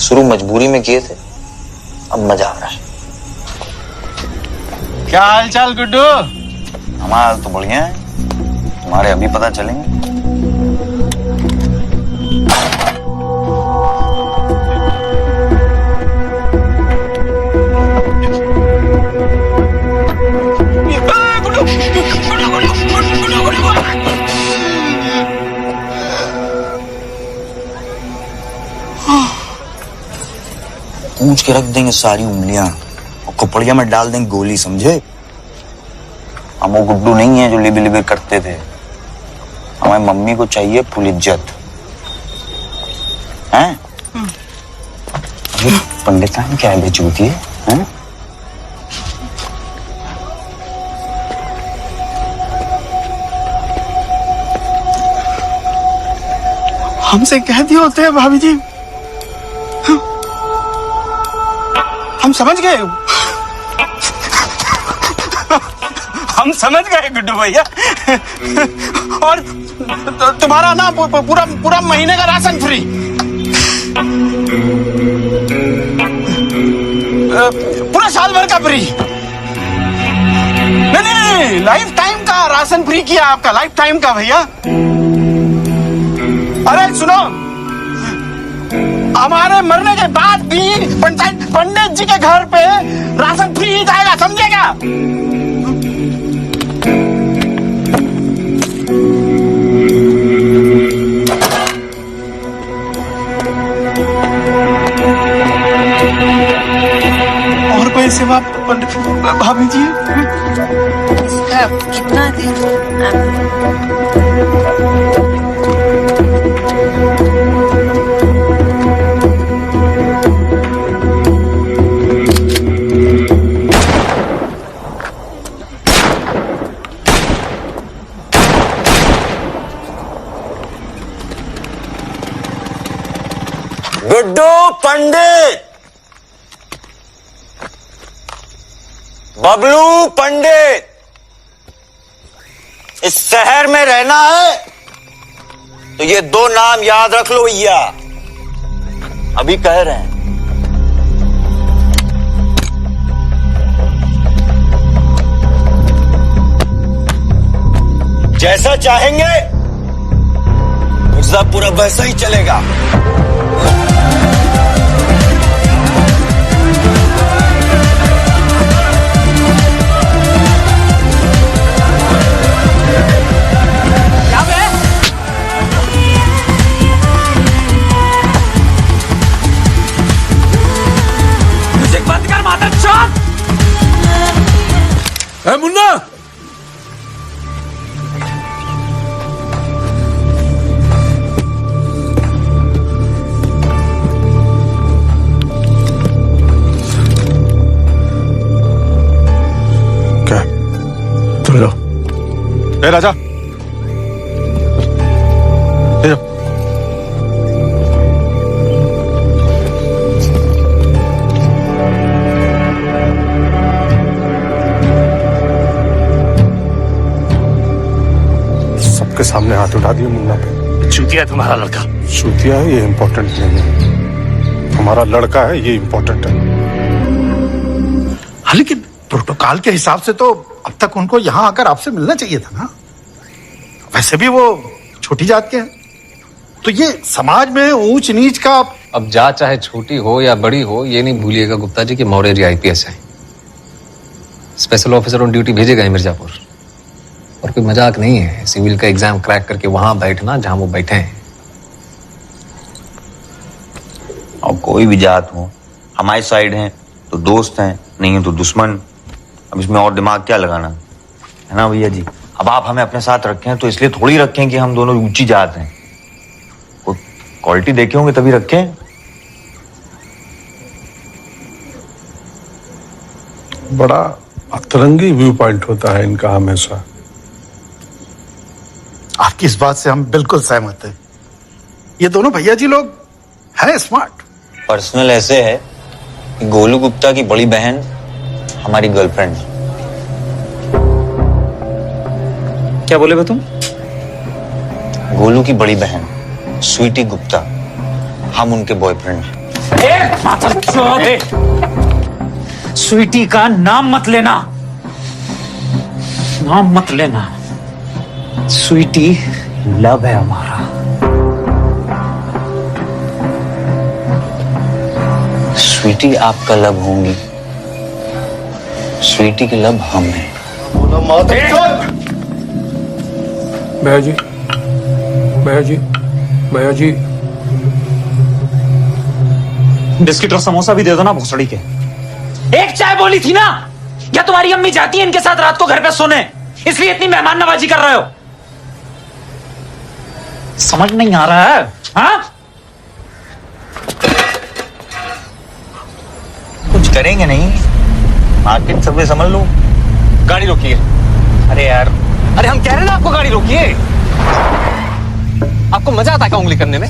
शुरू मजबूरी में किए थे, अब मजा आ रहा है। क्या हाल चाल गुड्डू? हमारा हाल तो बढ़िया है, तुम्हारे अभी पता चलेंगे। पूछ के रख देंगे सारी उंगलियां और खोपड़िया में डाल देंगे गोली, समझे? हम वो गुड्डू नहीं है जो लिबे लिबे करते थे। हमारी मम्मी को चाहिए फुल इज्जत हैं? ये पंडित हम क्या बेचूती है? हमसे कह दिए होते हैं भाभी जी, हम समझ गए। हम समझ गए गुड्डू भैया। और तुम्हारा ना पूरा पूरा महीने का राशन फ्री, पूरा साल भर का फ्री। नहीं, लाइफ टाइम का राशन फ्री किया आपका, लाइफ टाइम का भैया। अरे सुनो, हमारे मरने के बाद भी पंडित जी के घर पे राशन फ्री ही जाएगा, समझेगा? और कोई सेवा पंडित भाभी जी? इसका कितना दिन? गुड्डू पंडित, बबलू पंडित, इस शहर में रहना है तो ये दो नाम याद रख लो भैया, अभी कह रहे हैं। जैसा चाहेंगे मिर्जापुरा वैसा ही चलेगा। मुन्ना, क्या? तुम लो। ए राजा, ले जाओ। सबके सामने हाथ उठा दिए मुन्ना पे। चूतिया है तुम्हारा लड़का। चूतिया है ये इम्पोर्टेंट नहीं है, हमारा लड़का है ये इम्पोर्टेंट है। हाँ, लेकिन प्रोटोकॉल के हिसाब से तो अब तक उनको यहाँ आकर आपसे मिलना चाहिए था ना। वैसे भी वो छोटी जात के हैं, तो ये समाज में ऊंच नीच का। अब जात चाहे छोटी हो या बड़ी हो, ये नहीं भूलिएगा गुप्ता जी कि मौर्य जी IPS है, स्पेशल ऑफिसर ऑन ड्यूटी भेजे गए मिर्जापुर। और कोई मजाक नहीं है सिविल का एग्जाम क्रैक करके वहां बैठना जहां वो बैठे हैं। और कोई भी जात हो, हमारी साइड हैं तो दोस्त हैं, नहीं है तो दुश्मन। अब इसमें और दिमाग क्या लगाना है ना भैया जी? अब आप हमें अपने साथ रखें तो इसलिए थोड़ी रखें कि हम दोनों ऊंची जात हैं। कोई क्वालिटी देखे होंगे तभी रखें। बड़ा अतरंगी व्यू पॉइंट होता है इनका हमेशा। आपकी इस बात से हम बिल्कुल सहमत हैं। ये दोनों भैया जी लोग हैं स्मार्ट। पर्सनल ऐसे है कि गोलू गुप्ता की बड़ी बहन हमारी गर्लफ्रेंड। क्या बोले तुम? गोलू की बड़ी बहन स्वीटी गुप्ता, हम उनके बॉयफ्रेंड हैं। स्वीटी का नाम मत लेना, नाम मत लेना। स्वीटी लव है हमारा। स्वीटी आपका लव होंगी, स्वीटी की लव हम हैं। भैया जी, भैया जी, भैया जी, बिस्किट और समोसा भी दे दो ना भोसड़ी के। एक चाय बोली थी ना, क्या तुम्हारी अम्मी जाती है इनके साथ रात को घर पे सोने, इसलिए इतनी मेहमान नवाजी कर रहे हो? समझ नहीं आ रहा है? हाँ, कुछ करेंगे नहीं, मार्केट सर्वे समझ लो। गाड़ी रोकिए। अरे यार, अरे हम कह रहे हैं ना आपको गाड़ी रोकिए। आपको मजा आता है क्या उंगली करने में?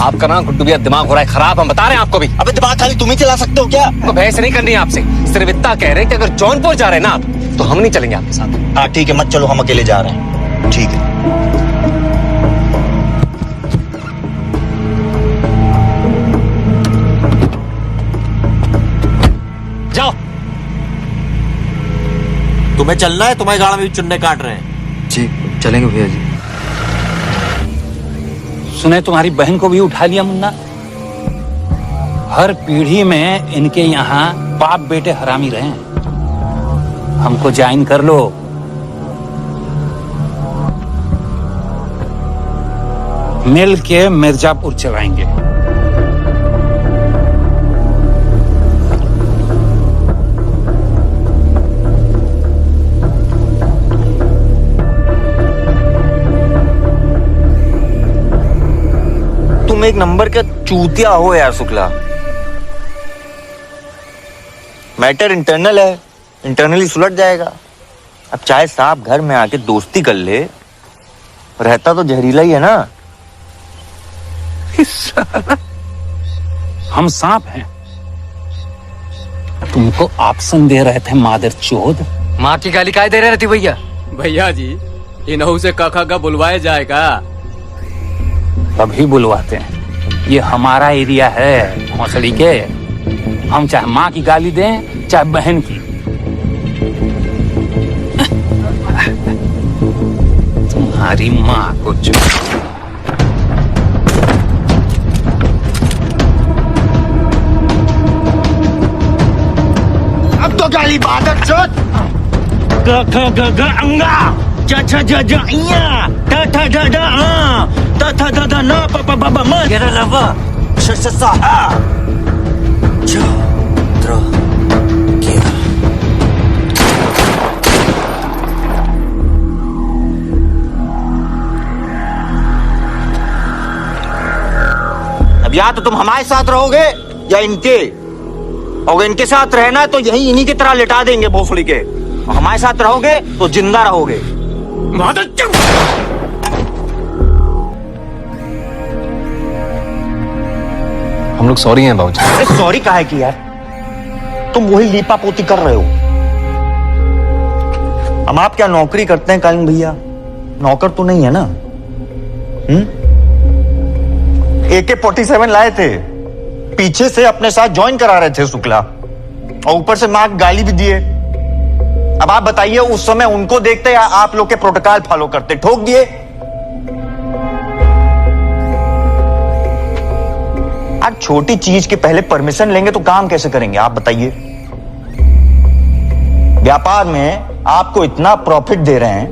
आपका ना गुड्डू भैया दिमाग हो रहा है खराब, हम बता रहे हैं आपको भी। अबे दिमाग खाली तुम ही चला सकते हो क्या? आपको बहस नहीं करनी है आपसे, सिर्फ इतना कह रहे हैं कि अगर जौनपुर जा रहे हैं ना आप, तो हम नहीं चलेंगे आपके साथ। हाँ ठीक है, मत चलो, हम अकेले जा रहे हैं। ठीक है। जाओ। तुम्हें चलना है? तुम्हारी गाड़ी में भी चुन्ने काट रहे हैं। जी चलेंगे भैया जी। सुने तुम्हारी बहन को भी उठा लिया मुन्ना। हर पीढ़ी में इनके यहाँ बाप बेटे हरामी रहे हैं। हमको ज्वाइन कर लो। मिल के मिर्जापुर चलाएंगे। तुम एक नंबर का चूतिया हो यार शुक्ला। मैटर इंटरनल है, इंटरनली सुलझ जाएगा। अब चाहे साहब घर में आके दोस्ती कर ले, रहता तो जहरीला ही है ना। हम सांप हैं, तुमको ऑप्शन दे रहे थे मादर चोद। माँ की गाली काय दे रहे रहती भैया? भैया जी, इनहू से काका का बुलवाया जाएगा। कभी बुलवाते हैं, ये हमारा एरिया है भोसड़ी के। हम चाहे माँ की गाली दें चाहे बहन की। तुम्हारी माँ को अब तो गाली बादर चोद। ग ग ग ग अंगा, ज ज ज ज इया, ट ठ ड ड आ, त थ द द न प प ब ब म, ग र ल व, श श स आ, ज त्र के। अब या तो तुम हमारे साथ रहोगे या इनके। और इनके साथ रहना है तो यही इन्हीं की तरह लिटा देंगे भोसड़ी के। हमारे साथ रहोगे तो जिंदा रहोगे। हम लोग सॉरी हैं बाबूजी। अरे सॉरी काहे की यार, तुम वही लीपा पोती कर रहे हो। हम आप क्या नौकरी करते हैं कालिंग भैया? नौकर तो नहीं है ना। AK-47 लाए थे, पीछे से अपने साथ ज्वाइन करा रहे थे शुक्ला, और ऊपर से मां गाली भी दिए। अब आप बताइए, उस समय उनको देखते या आप लोग के प्रोटोकॉल फॉलो करते? ठोक दिए। आज छोटी चीज के पहले परमिशन लेंगे तो काम कैसे करेंगे आप बताइए? व्यापार में आपको इतना प्रॉफिट दे रहे हैं,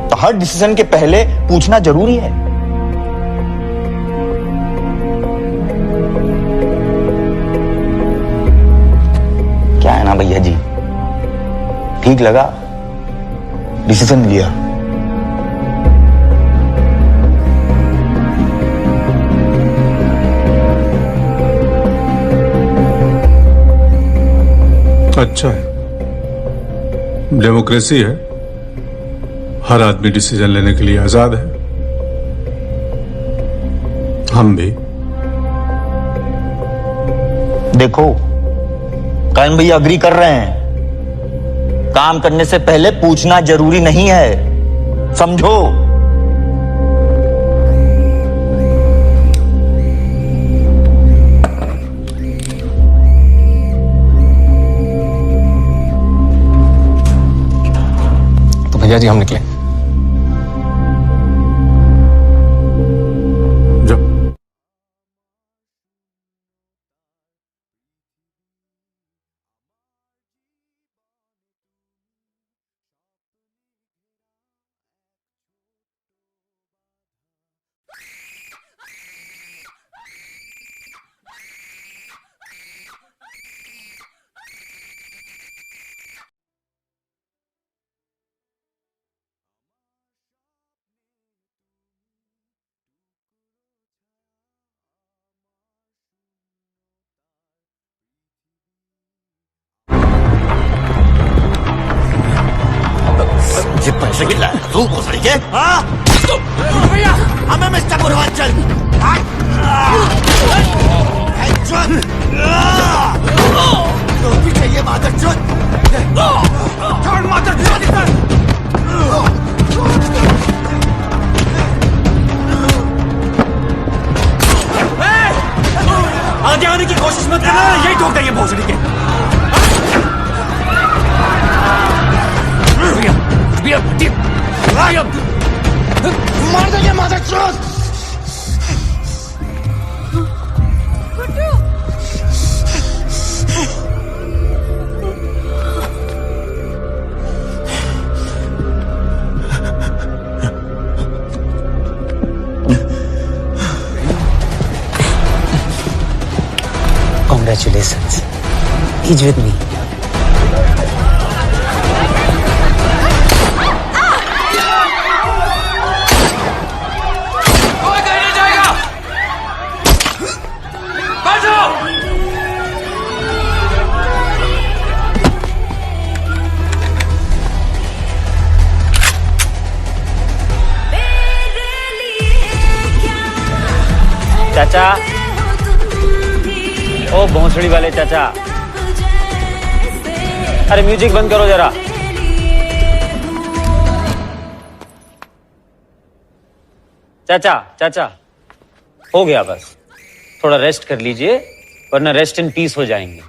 तो हर डिसीजन के पहले पूछना जरूरी है। क्या है ना भैया जी, ठीक लगा, डिसीजन लिया। अच्छा है, डेमोक्रेसी है, हर आदमी डिसीजन लेने के लिए आजाद है। हम भी। देखो कालिंग भैया अग्री कर रहे हैं, काम करने से पहले पूछना जरूरी नहीं है, समझो। भैया जी हम निकले। ये पैसे की तू घुसड़ी के भैया हमें मिस्टर पूर्वांचल पीछे ये मादर चोट छोड़ मादर चोट इधर आगे आने की कोशिश मत करना यही ठोक देंगे भोसड़ी के मार देंगे मादर चोट Congratulations. He's with me. चाचा, ओ भोंसड़ी वाले चाचा, अरे म्यूजिक बंद करो जरा। चाचा चाचा हो गया बस, थोड़ा रेस्ट कर लीजिए वरना रेस्ट इन पीस हो जाएंगे।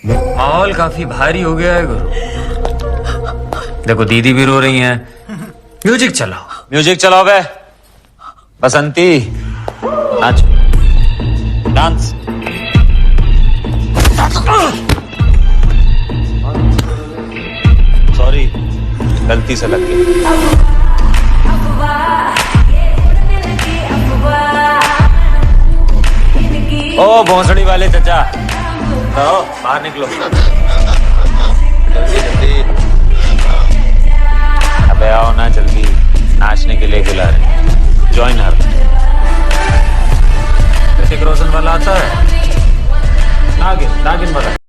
माहौल काफी भारी हो गया है गुरु। देखो दीदी भी रो रही हैं। म्यूजिक चलाओ, म्यूजिक चलाओ बे। बसंती नाच, डांस। सॉरी गलती से लग गई। ओ भोंसड़ी वाले चचा, तो बाहर निकलो जल्दी जल्दी।